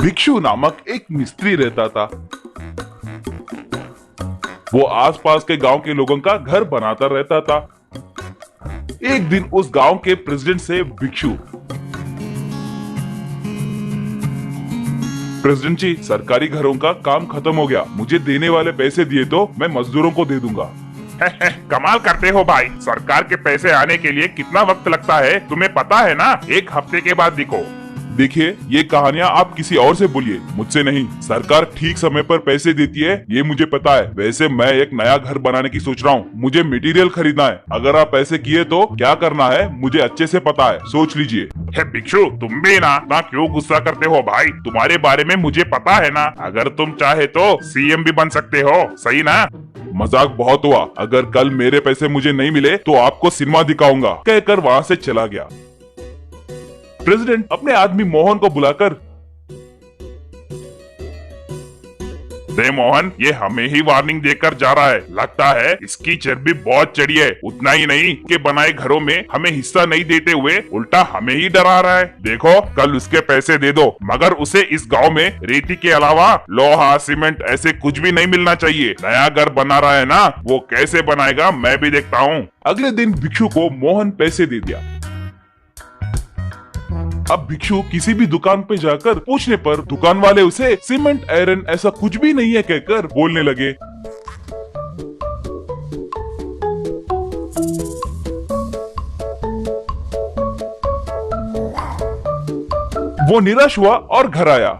भिक्षु नामक एक मिस्त्री रहता था। वो आसपास के गांव के लोगों का घर बनाता रहता था। एक दिन उस गांव के प्रेसिडेंट से भिक्षु, प्रेसिडेंट जी, सरकारी घरों का काम खत्म हो गया, मुझे देने वाले पैसे दिए तो मैं मजदूरों को दे दूंगा। कमाल करते हो भाई, सरकार के पैसे आने के लिए कितना वक्त लगता है तुम्हें पता है ना? 1 हफ्ते के बाद दिखो। देखिए, ये कहानियाँ आप किसी और से बोलिए, मुझसे नहीं। सरकार ठीक समय पर पैसे देती है, ये मुझे पता है। वैसे मैं एक नया घर बनाने की सोच रहा हूँ, मुझे मटेरियल खरीदना है। अगर आप पैसे किए तो क्या करना है मुझे अच्छे से पता है, सोच लीजिए। भिक्षु, तुम भी ना क्यों गुस्सा करते हो भाई? तुम्हारे बारे में मुझे पता है ना, अगर तुम चाहे तो सीएम भी बन सकते हो, सही ना? मजाक बहुत हुआ, अगर कल मेरे पैसे मुझे नहीं मिले तो आपको सिनेमा दिखाऊंगा, कहकर वहाँ से चला गया। प्रेसिडेंट अपने आदमी मोहन को बुलाकर, दे मोहन, ये हमें ही वार्निंग देकर जा रहा है। लगता है इसकी चर्बी बहुत चढ़ी है। उतना ही नहीं कि बनाए घरों में हमें हिस्सा नहीं देते हुए उल्टा हमें ही डरा रहा है। देखो, कल उसके पैसे दे दो, मगर उसे इस गांव में रेती के अलावा लोहा, सीमेंट ऐसे कुछ भी नहीं मिलना चाहिए। नया घर बना रहा है ना, वो कैसे बनाएगा मैं भी देखता हूँ। अगले दिन भिक्षु को मोहन पैसे दे दिया। अब भिक्षु किसी भी दुकान पे जाकर पूछने पर दुकान वाले उसे सीमेंट, आयरन ऐसा कुछ भी नहीं है कहकर बोलने लगे। वो निराश हुआ और घर आया।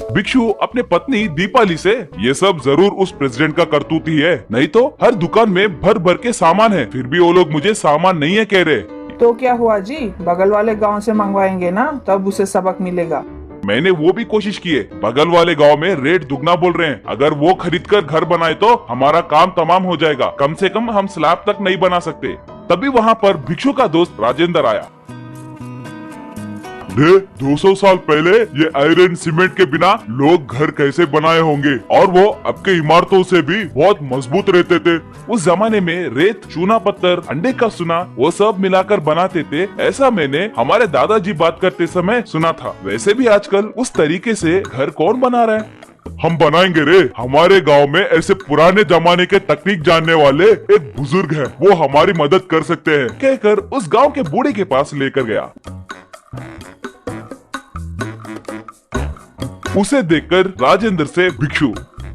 भिक्षु अपने पत्नी दीपाली से, ये सब जरूर उस प्रेसिडेंट का करतूत ही है, नहीं तो हर दुकान में भर भर के सामान है, फिर भी वो लोग मुझे सामान नहीं है कह रहे। तो क्या हुआ जी, बगल वाले गांव से मंगवाएंगे ना, तब उसे सबक मिलेगा। मैंने वो भी कोशिश की है, बगल वाले गांव में रेट दुगना बोल रहे हैं। अगर वो खरीद कर घर बनाए तो हमारा काम तमाम हो जाएगा, कम से कम हम स्लैब तक नहीं बना सकते। तभी वहाँ पर भिक्षु का दोस्त राजेंद्र आया। 200 साल पहले ये आयरन सीमेंट के बिना लोग घर कैसे बनाए होंगे, और वो अब के इमारतों से भी बहुत मजबूत रहते थे। उस जमाने में रेत, चूना पत्थर, अंडे का सुना, वो सब मिलाकर बनाते थे, ऐसा मैंने हमारे दादाजी बात करते समय सुना था। वैसे भी आजकल उस तरीके से घर कौन बना रहा है? हम बनाएंगे रे, हमारे गांव में ऐसे पुराने जमाने के तकनीक जानने वाले एक बुजुर्ग हैं, वो हमारी मदद कर सकते हैं, कहकर उस गांव के बूढ़े के पास लेकर गया। उसे देखकर राजेंद्र से भिक्षु,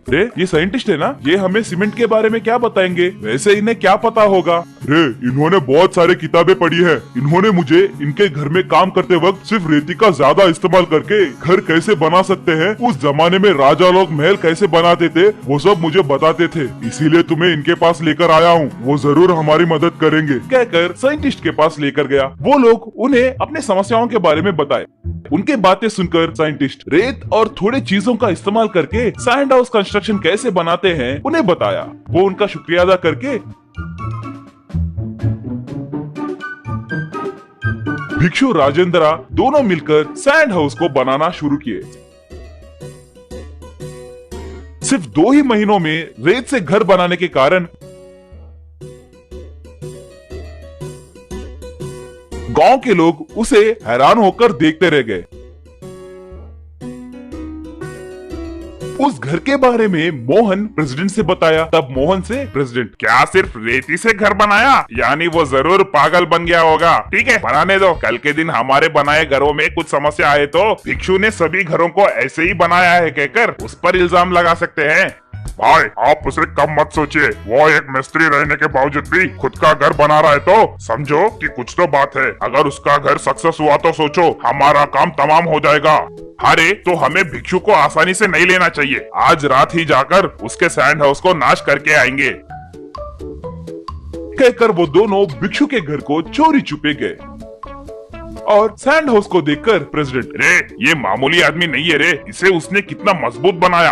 रे ये साइंटिस्ट है ना, ये हमें सीमेंट के बारे में क्या बताएंगे? वैसे इन्हें क्या पता होगा? रे, इन्होंने बहुत सारी किताबें पढ़ी है। इन्होंने मुझे इनके घर में काम करते वक्त सिर्फ रेती का ज्यादा इस्तेमाल करके घर कैसे बना सकते हैं, उस जमाने में राजा लोग महल कैसे बनाते थे, वो सब मुझे बताते थे। इसीलिए तुम्हें इनके पास लेकर आया हूँ, वो जरूर हमारी मदद करेंगे, कहकर साइंटिस्ट के पास लेकर गया। वो लोग उन्हें अपने समस्याओं के बारे में बताए। उनके बातें सुनकर साइंटिस्ट रेत और थोड़े चीजों का इस्तेमाल करके सैंड हाउस कंस्ट्रक्शन कैसे बनाते हैं उन्हें बताया। वो उनका शुक्रिया अदा करके भिक्षु राजेंद्र दोनों मिलकर सैंड हाउस को बनाना शुरू किए। सिर्फ 2 ही महीनों में रेत से घर बनाने के कारण गांव के लोग उसे हैरान होकर देखते रह गए। उस घर के बारे में मोहन प्रेसिडेंट से बताया। तब मोहन से प्रेसिडेंट, क्या सिर्फ रेती से घर बनाया? यानी वो जरूर पागल बन गया होगा। ठीक है, बनाने दो। कल के दिन हमारे बनाए घरों में कुछ समस्या आए तो भिक्षु ने सभी घरों को ऐसे ही बनाया है कहकर उस पर इल्जाम लगा सकते हैं। भाई, आप उसे कम मत सोचिए। वो एक मिस्त्री रहने के बावजूद भी खुद का घर बना रहा है तो समझो कि कुछ तो बात है। अगर उसका घर सक्सेस हुआ तो सोचो हमारा काम तमाम हो जाएगा। अरे, तो हमें भिक्षु को आसानी से नहीं लेना चाहिए। आज रात ही जाकर उसके सैंड हाउस को नाश करके आएंगे, कहकर वो दोनों भिक्षु के घर को चोरी छुपे गए। और सैंड हाउस को देखकर प्रेसिडेंट, रे ये मामूली आदमी नहीं है रे, इसे उसने कितना मजबूत बनाया।